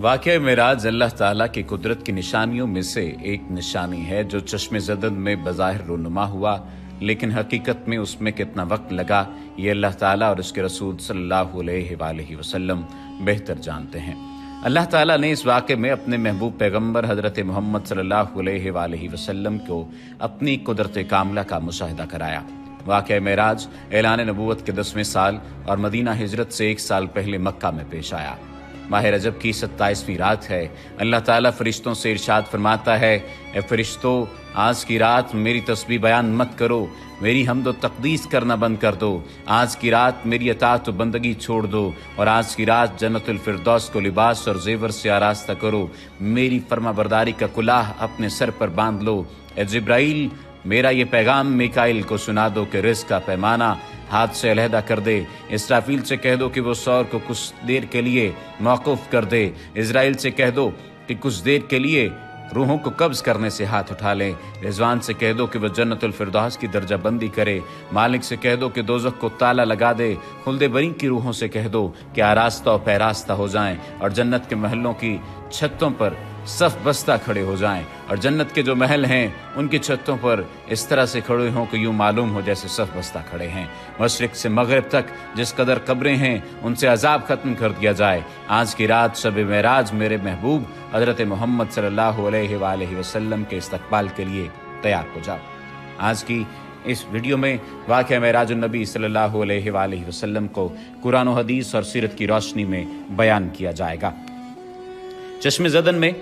वाक़या मेराज अल्लाह ताला की कुदरत की निशानियों में से एक निशानी है जो चश्मे ज़दन में बज़ाहिर रूनुमा हुआ, लेकिन हकीकत में उसमें कितना वक्त लगा ये अल्लाह ताला और उसके रसूल सल्लल्लाहु अलैहि वसल्लम बेहतर जानते हैं। अल्लाह ताला ने इस वाक़े में अपने महबूब पैगम्बर हज़रत मोहम्मद सल्लल्लाहु अलैहि वसल्लम को अपनी कुदरत कामला का मुशाहिदा कराया। वाक़या मेराज ऐलान नबूवत के 10वें साल और मदीना हिजरत से 1 साल पहले मक्का में पेश आया। माह रजब की 27वीं रात है। अल्लाह ताला फरिश्तों से इरशाद फरमाता है, ए फरिश्तों, आज की रात मेरी तस्बीह बयान मत करो, मेरी हम्द व तक़दीस करना बंद कर दो। आज की रात मेरी अताअत व बंदगी छोड़ दो और आज की रात जन्नतुल फिरदौस को लिबास और जेवर से आरास्ता करो। मेरी फर्मा बरदारी का कुलाह अपने सर पर बांध लो। ए जिब्राइल, मेरा ये पैगाम मिकाइल को सुना दो कि रिज़्क़ का पैमाना हाथ से अलहदा कर दे। इसराफील से कह दो कि वो सौर को कुछ देर के लिए मौकूफ़ कर दे। इज़राइल से कह दो कि कुछ देर के लिए रूहों को कब्ज़ करने से हाथ उठा लें। रिजवान से कह दो कि वह जन्नतुल फिरदौस की दर्जा बंदी करे। मालिक से कह दो कि दोज़ख को ताला लगा दे। खुल्दे बरी की रूहों से कह दो कि आरास्ता और पैरास्ता हो जाएं और जन्नत के महलों की छतों पर सफ बस्ता खड़े हो जाएं और जन्नत के जो महल हैं उनकी छतों पर इस तरह से खड़े हों कि यूं मालूम हो जैसे सफ बस्ता खड़े हैं। मशरिक से मगरिब तक जिस कदर कब्रें हैं उनसे अजाब खत्म कर दिया जाए। आज की रात शब मेराज मेरे महबूब हज़रत मोहम्मद सल्लल्लाहु अलैहि वसल्लम के इस्तकबाल के लिए तैयार हो जाओ। आज की इस वीडियो में वाक़या मेराजुन नबी सल्लल्लाहु अलैहि वसल्लम को कुरान और हदीस और सीरत की रोशनी में बयान किया जाएगा। चश्मे ज़दन में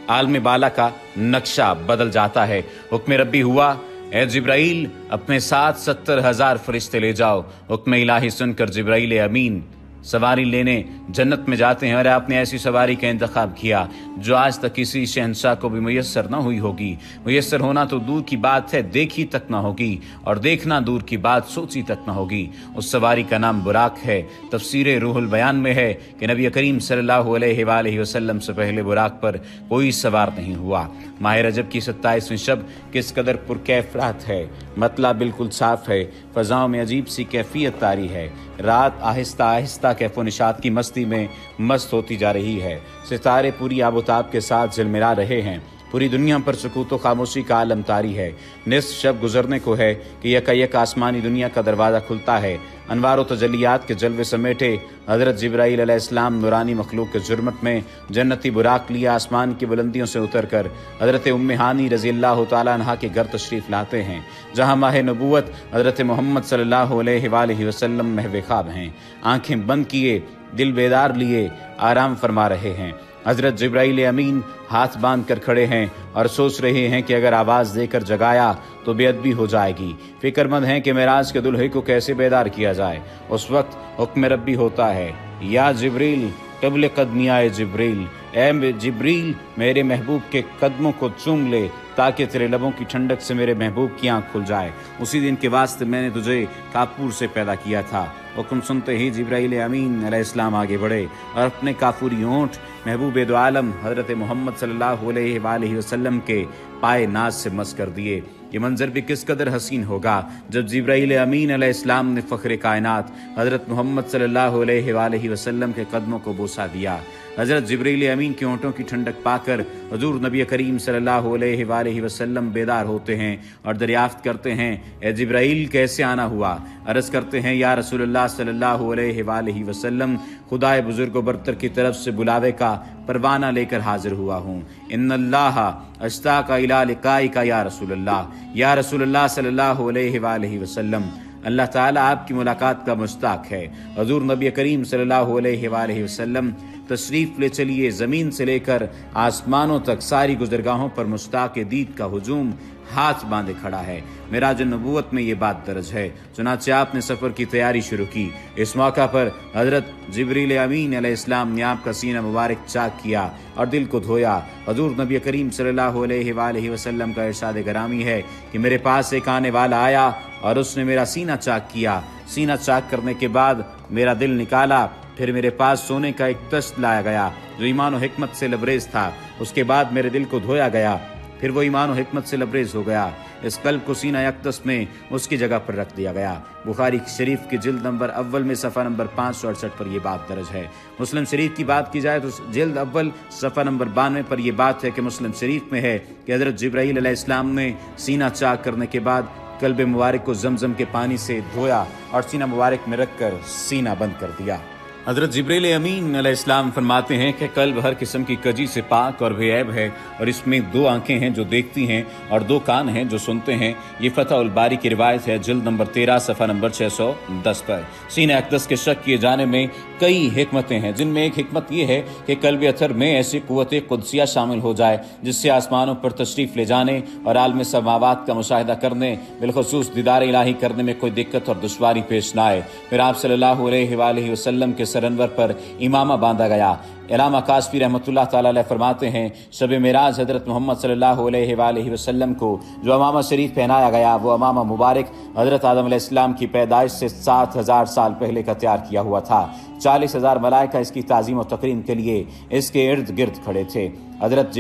आलम बाला का नक्शा बदल जाता है। हुक्म रब्बी हुआ, ए जिब्राइल, अपने साथ 70,000 फरिश्ते ले जाओ। हुक्म इलाही सुनकर जिब्राइल अमीन सवारी लेने जन्नत में जाते हैं और आपने ऐसी सवारी का इंतखाब किया जो आज तक किसी शहंशाह को भी मुयस्सर न हुई होगी। मुयस्सर होना तो दूर की बात है, देखी तक न होगी, और देखना दूर की बात सोची तक न होगी। उस सवारी का नाम बुराक है। तफसीर रूहुल बयान में है कि नबी करीम सल्लल्लाहु अलैहि वसल्लम से पहले बुराक पर कोई सवार नहीं हुआ। माह रजब की 27वीं शब किस कदर पुरकैफ रात है। मतला बिल्कुल साफ है, फ़ज़ाओं में अजीब सी कैफियत तारी है। रात आहिस्ता आहिस्ता कैफो निशात की मस्ती में मस्त होती जा रही है। सितारे पूरी आबोताब के साथ झिलमिला रहे हैं। पूरी दुनिया पर सुकूत व खामोशी का आलम तारी है। निस्फ शब गुजरने को है कि यकायक आसमानी दुनिया का दरवाज़ा खुलता है। अनवार व तजलियात के जलवे समेटे हज़रत जिब्राईल अलैहिस्सलाम नूरानी मखलूक के जुर्मत में जन्नती बुराक लिए आसमान की बुलंदियों से उतर कर हज़रत उम्मे हानी रज़ियल्लाहु तआला अन्हा के घर तशरीफ़ लाते हैं, जहाँ माह नबूवत हज़रत मोहम्मद सल्लल्लाहु अलैहि वसल्लम महव ख्वाब हैं। आँखें बंद किए, दिल बेदार लिए आराम फरमा रहे हैं। हज़रत जिब्राईल अमीन हाथ बांध कर खड़े हैं और सोच रहे हैं कि अगर आवाज़ देकर जगाया तो बेअदबी हो जाएगी। फिक्रमंद हैं कि मेराज के दुल्हे को कैसे बेदार किया जाए। उस वक्त हुक्म रब्बी होता है, या जिब्रील क़िबल क़दमिया जिब्रील, ए जिब्रील, मेरे महबूब के कदमों को चूम ले ताकि तेरे लबों की ठंडक से मेरे महबूब की आँख खुल जाए। उसी दिन के वास्ते मैंने तुझे काफूर से पैदा किया था। हुक्म सुनते ही जिब्राईल अमीन अलैहिस्सलाम आगे बढ़े और अपने काफूरी होंठ महबूब दो आलम हज़रत मोहम्मद सल्लल्लाहु अलैहि वसल्लम के पाए नाज से मस कर दिए। ये मंजर भी किस कदर हसीन होगा जब जिब्राईल अमीन अलैहिस्सलाम ने फ़ख्र कायनात हज़रत मोहम्मद सल्लल्लाहु अलैहि वसल्लम के कदमों को बोसा दिया। हज़रत जिब्राईल अमीन के होंठों की ठंडक पाकर हुज़ूर नबी करीम सल्लल्लाहु अलैहि वसल्लम बेदार होते हैं और दरियाफ्त करते हैं, ए जिब्राईल, कैसे आना हुआ? अर्ज़ करते हैं, या रसूलुल्लाह सल्लल्लाहु अलैहि वसल्लम, खुदाए बुजुर्ग बरतर की तरफ से बुलावे का परवाना लेकर हाजिर हुआ हूँ। इन्नल्लाह अश्ताका इला लिकाइका या रसूलल्लाह, या रसूलल्लाह सल्लल्लाहु अलैहि वसल्लम, अल्लाह ताला आपकी मुलाकात का मुश्ताक है। हुज़ूर नबी करीम सल्लल्लाहु अलैहि वसल्लम तशरीफ़ ले चलिए। ज़मीन से लेकर आसमानों तक सारी गुज़रगाहों पर मुश्ताक दीद का हुजूम हाथ बांधे खड़ा है। मेराज नबूवत में ये बात दर्ज है। चुनांचे आपने सफ़र की तैयारी शुरू की। इस मौका पर हज़रत जिब्रील अमीन अलैहिस्सलाम ने आपका सीना मुबारक चाक किया और दिल को धोया। हुज़ूर नबी करीम सल्लल्लाहु अलैहि वसल्लम का इरशाद गरामी है कि मेरे पास एक आने वाला आया और उसने मेरा सीना चाक किया। सीना चाक करने के बाद मेरा दिल निकाला। फिर मेरे पास सोने का एक तश्त लाया गया जो ईमान और हिकमत से लबरेज था। उसके बाद मेरे दिल को धोया गया, फिर वो ईमान और हिकमत से लबरेज हो गया। इस कल्ब को सीना अक़दस में उसकी जगह पर रख दिया गया। बुखारी शरीफ की जिल्द नंबर अव्वल में सफ़ा नंबर 568 पर यह बात दर्ज है। मुस्लिम शरीफ की बात की जाए तो जिल्द अव्वल सफ़ा नंबर 92 पर यह बात है कि मुस्लिम शरीफ में है कि हज़रत जिब्राईल अलैहिस्सलाम ने सीना चाक करने के बाद कल्ब मुबारक को जमजम के पानी से धोया और सीना मुबारक में रखकर सीना बंद कर दिया। हज़रत जिब्रील अमीन अलैहिस्सलाम फरमाते हैं कि कल्ब हर किस्म की कजी से पाक और बेऐब है और इसमें 2 आंखें हैं जो देखती हैं और 2 कान हैं जो सुनते हैं। ये फतह उल बारी की रिवायत है जिल्द नंबर 13 सफ़ा नंबर 610 पर। सीने अक़दस के शक किए जाने में कई हिकमतें हैं, जिनमें एक हिकमत ये है कि कल्ब अतर में ऐसी क़ुव्वत क़ुदसिया शामिल हो जाए जिससे आसमानों पर तशरीफ़ ले जाने और आलम समावात का मुशाहिदा करने, बिलखुसूस दीदार इलाही करने में कोई दिक्कत और दुश्वारी पेश न आए। फिर आप सल्लल्लाहु अलैहि वसल्लम के सरअनवर पर इमामा बांधा गया। इलामा कासफी रहमतुल्लाह ताला अलैह फरमाते हैं, शब मेराज हज़रत मोहम्मद सल्लल्लाहु अलैहि वसल्लम को जो अमामा शरीफ पहनाया गया वो अमामा मुबारक हज़रत आदम अलैहिस्सलाम की पैदाइश से 7000 साल पहले का तैयार किया हुआ था। 40,000 मलाइका इसकी ताज़ीम और तकरीम के लिए इसके इर्द गिर्द खड़े थे। हज़रत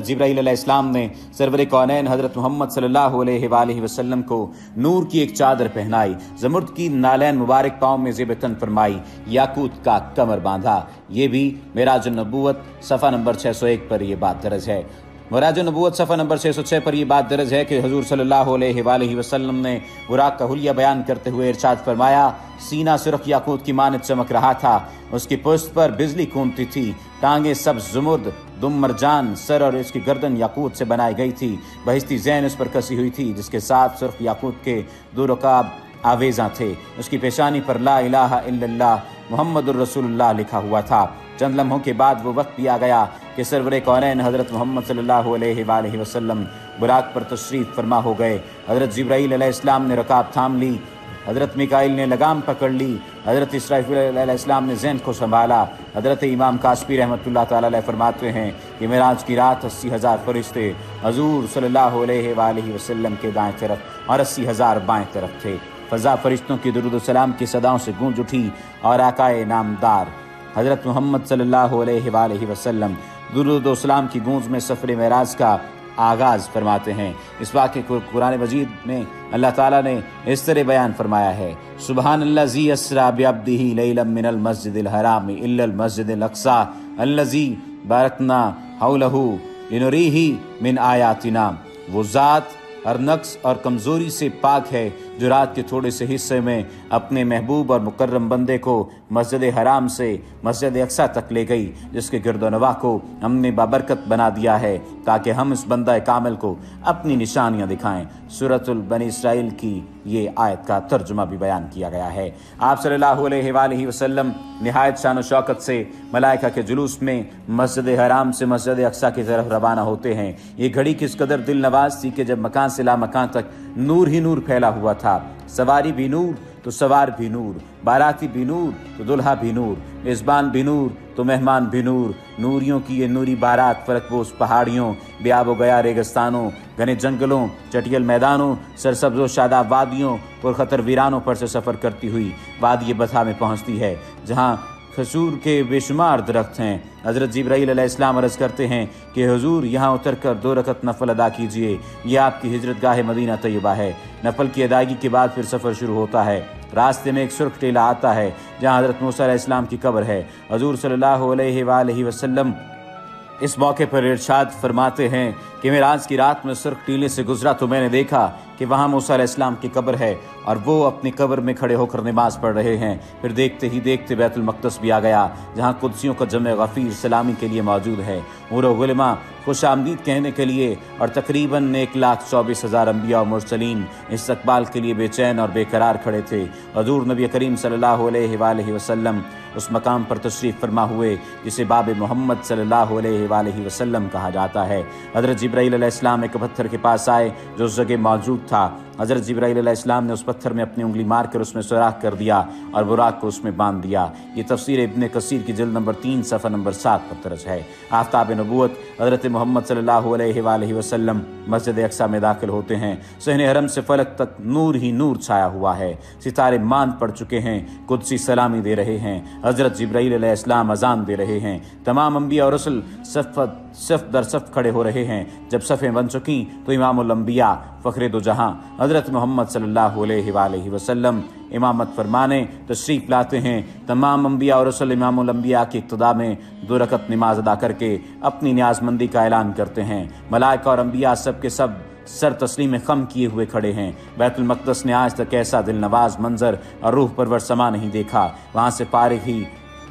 जिब्राईल अलैहिस्सलाम ने सरवर कौनैन हज़रत मोहम्मद सल्लल्लाहु अलैहि वसल्लम को नूर की एक चादर पहनाई, ज़मुर्द की नालैन मुबारक पाँव में ज़ेब-ए-तन फरमाई, याकूत का कमर बांधा। ये भी मेराज नबूवत सफ़ा नंबर 601 पर यह बात दर्ज है। मेराज नबूवत सफ़ा नंबर 606 पर यह बात दर्ज है कि हुज़ूर सल्लल्लाहु अलैहि वसल्लम ने बुराक का हुलिया बयान करते हुए इरशाद फरमाया, सीना सुर्ख याकूत की मानद चमक रहा था, उसकी पुश्त पर बिजली कूदती थी, टांगे सब्ज़ ज़ुमुर्द दुम मरजान, सर और इसकी गर्दन याकूत से बनाई गई थी, बहिस्ती ज़ैन उस पर कसी हुई थी जिसके साथ सुर्ख याकूत के 2 रकाब आवेज़ा थे। उसकी पेशानी पर ला इलाहा इल्लल्लाह मुहम्मदुर रसूलुल्लाह लिखा हुआ था। चंद लम्हों के बाद वो वक्त भी आ गया कि सरवर कौनैन हज़रत मोहम्मद सल्लल्लाहु अलैहि वसल्लम बुराक पर तशरीफ़ फरमा हो गए। हज़रत जिब्राईल अलैहिस्सलाम ने रकाब थाम ली, हज़रत मिकाईल ने लगाम पकड़ ली, हज़रत इसराफील अलैहिस्सलाम ने ज़ैन को संभाला। हज़रत इमाम कासफी रहमतुल्लाह ताला अलैह फरमाते हैं कि मेराज की रात 80,000 फरिश्ते हज़ूर सल्लल्लाहु अलैहि वसल्लम के दाएं तरफ और 80,000 बाएं तरफ थे। फ़ज़ा फरिश्तों की दुरूद सलाम की सदाओं से गूंज उठी और आकाए नामदार हज़रत मोहम्मद सल्लल्लाहु अलैहि वसल्लम दुरूद सलाम की गूंज में सफ़र मेराज का आगाज़ फरमाते हैं। इस वाक़े को कुरान मजीद में अल्लाह ताला ने इस तरह बयान फरमाया है, सुबहानल्लज़ी अस्रा बिअब्दिही लैलन मिनल मस्जिदिल हराम इल्लल मस्जिदिल अक़सा अल्लज़ी बारकना हौलहू लिनुरीही मिन आयातिना। वो ज़ात हर नक्स और कमज़ोरी से पाक है जो रात के थोड़े से हिस्से में अपने महबूब और मुकर्रम बंदे को मस्जिद हराम से मस्जिद अक़सा तक ले गई, जिसके गिरदोनवा को हमने बाबरकत बना दिया है ताकि हम इस बंदा कामिल को अपनी निशानियां दिखाएं। सूरतुल बनी इसराइल की ये आयत का तर्जुमा भी बयान किया गया है। आप सल्लल्लाहु अलैहि वसल्लम निहायत शान व शौकत से मलाइका के जुलूस में मस्जिद हराम से मस्जिद अक़सा की तरफ रवाना होते हैं। ये घड़ी किस कदर दिल नवाज थी कि जब मकान से ला मकान तक नूर ही नूर फैला हुआ था। सवारी भी नूर तो सवार भी नूर, बाराती भी नूर तो दुल्हा भी नूर, मेज़बान भी नूर तो मेहमान भी नूर। नूरियों की ये नूरी बारात फरकबोस पहाड़ियों, बेआबो गया रेगिस्तानों, घने जंगलों, चटियल मैदानों, सरसब्ज़ व शादाब वादियों, पुरखतर वीरानों पर से सफ़र करती हुई वादी बथा में पहुँचती है जहाँ खजूर के बेशुमार दरख्त हैं। हज़रत जिब्राईल अलैहिस्सलाम अर्ज़ करते हैं कि हुजूर यहाँ उतरकर 2 रकत नफल अदा कीजिए, ये आपकी हिजरत गाह मदीना तैयबा है। नफल की अदायगी के बाद फिर सफ़र शुरू होता है। रास्ते में एक सुर्ख टीला आता है जहाँ हज़रत मूसा अलैहिस्सलाम की कब्र है। हुजूर सल्लल्लाहु अलैहि वसल्लम इस मौके पर इरशाद फरमाते हैं कि मेराज की रात में सुर्ख टीले से गुजरा तो मैंने देखा कि वहाँ मूसा अलैहिस्सलाम की कब्र है और वो अपनी कब्र में खड़े होकर नमाज पढ़ रहे हैं। फिर देखते ही देखते बैतुल मक़दस भी आ गया जहाँ कुद्सियों का जमे गफ़ीर सलामी के लिए मौजूद है। उरो गुलमा खुश आमदीद कहने के लिए और तकरीबन 1,24,000 अंबिया और मुरसलीन इस्तक़बाल के लिए बेचैन और बेकरार खड़े थे। हुज़ूर नबी करीम सल्लल्लाहु अलैहि वसल्लम उस मकाम पर तशरीफ़ फरमा हुए जिसे बाब मोहम्मद सल्लल्लाहु अलैहि वसल्लम कहा जाता है। हज़रत जिब्राईल अलैहिस्सलाम एक पत्थर के पास आए जो उस जगह मौजूद था। हज़रत जिब्राईल अलैहिस्सलाम ने उस पत्थर में अपनी उंगली मार कर उसमें सुराख कर दिया और बुराक को उसमें बांध दिया। ये तफसीर इब्न कसीर की जिल्द नंबर 3 सफ़ा नंबर 7 पर दर्ज है। आफ्ताब नबूवत हज़रत मोहम्मद सल्लल्लाहु अलैहि वसल्लम मस्जिद अक्सा में दाखिल होते हैं। सहने हरम से फलक तक नूर ही नूर छाया हुआ है। सितारे मांद पड़ चुके हैं। कुदसी सलामी दे रहे हैं। हज़रत जिब्राईल अलैहिस्सलाम अजान दे रहे हैं। तमाम अंबिया और रसूल सफ दर सफ खड़े हो रहे हैं। जब सफ़ें बन चुकी तो इमामुल अंबिया फ़ख्रे दो जहां हज़रत मोहम्मद सल्लल्लाहु अलैहि वसल्लम इमामत फरमाने तशरीफ़ लाते हैं। तमाम अंबिया और रसूल इमामुल अंबिया की इक्तदा में 2 रकत नमाज अदा करके अपनी न्याज़मंदी का ऐलान करते हैं। मलाइका और अंबिया सब के सब सर तस्लीम खम किए हुए खड़े हैं। बैतुल मक़दस ने आज तक ऐसा दिल नवाज मंजर और रूह परवर समा नहीं देखा। वहाँ से पारिग ही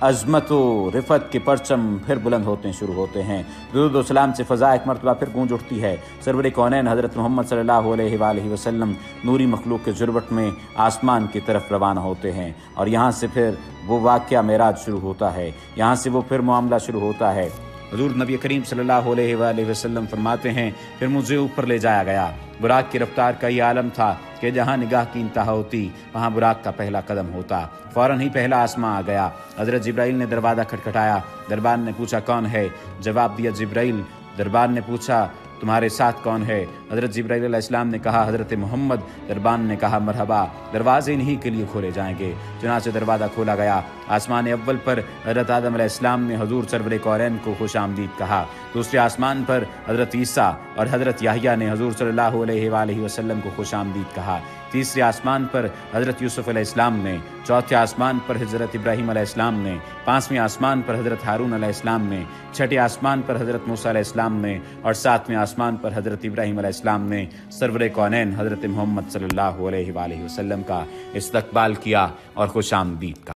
अज़मत व रिफ़त के परचम फिर बुलंद होते शुरू होते हैं। दुरूद व सलाम से फ़ज़ा एक मरतबा फिर गूंज उठती है। सरवर कौनैन हज़रत मोहम्मद सल्लल्लाहु अलैहि वसल्लम नूरी मखलूक के जुर्बट में आसमान की तरफ रवाना होते हैं और यहाँ से फिर वो वाक़या मेराज शुरू होता है। यहाँ से वो फिर मामला शुरू होता है। हुज़ूर नबी करीम सल्लल्लाहु अलैहि वसल्लम फरमाते हैं, फिर मुझे ऊपर ले जाया गया। बुराक की रफ्तार का ये आलम था कि जहाँ निगाह की इंतहा होती वहाँ बुराक का पहला कदम होता। फ़ौरन ही पहला आसमां आ गया। हज़रत जिब्राईल ने दरवाज़ा खटखटाया। दरबार ने पूछा कौन है? जवाब दिया जिब्राईल। दरबार ने पूछा तुम्हारे साथ कौन है? हज़रत जिब्राईल अलैहिस्सलाम ने कहा हज़रत मोहम्मद। दरबार ने कहा मरहबा, दरवाजे इन्हीं के लिए खोले जाएंगे। चुनांचे दरवाज़ा खोला गया। आसमान अव्वल पर हज़रत आदम अलैहिस्सलाम ने हुज़ूर सरवर कौनैन को खुश आमदीद कहा। दूसरे आसमान पर हज़रत ईसा और हज़रत याहिया ने हुज़ूर सल्लल्लाहु अलैहि वसल्लम को खुश आमदीद कहा। तीसरे आसमान पर हज़रत यूसुफ़ अलैहिस्सलाम ने, चौथे आसमान पर हज़रत इब्राहीम अलैहिस्सलाम ने, पाँचवें आसमान पर हज़रत हारून अलैहिस्सलाम ने, छठे आसमान पर हज़रत मूसा अलैहिस्सलाम ने और सातवें आसमान पर हज़रत इब्राहीम अलैहिस्सलाम ने सरवर कौनैन हज़रत मोहम्मद सल्लल्लाहु अलैहि वसल्लम का इस्तकबाल किया और खुश आमदीद कहा।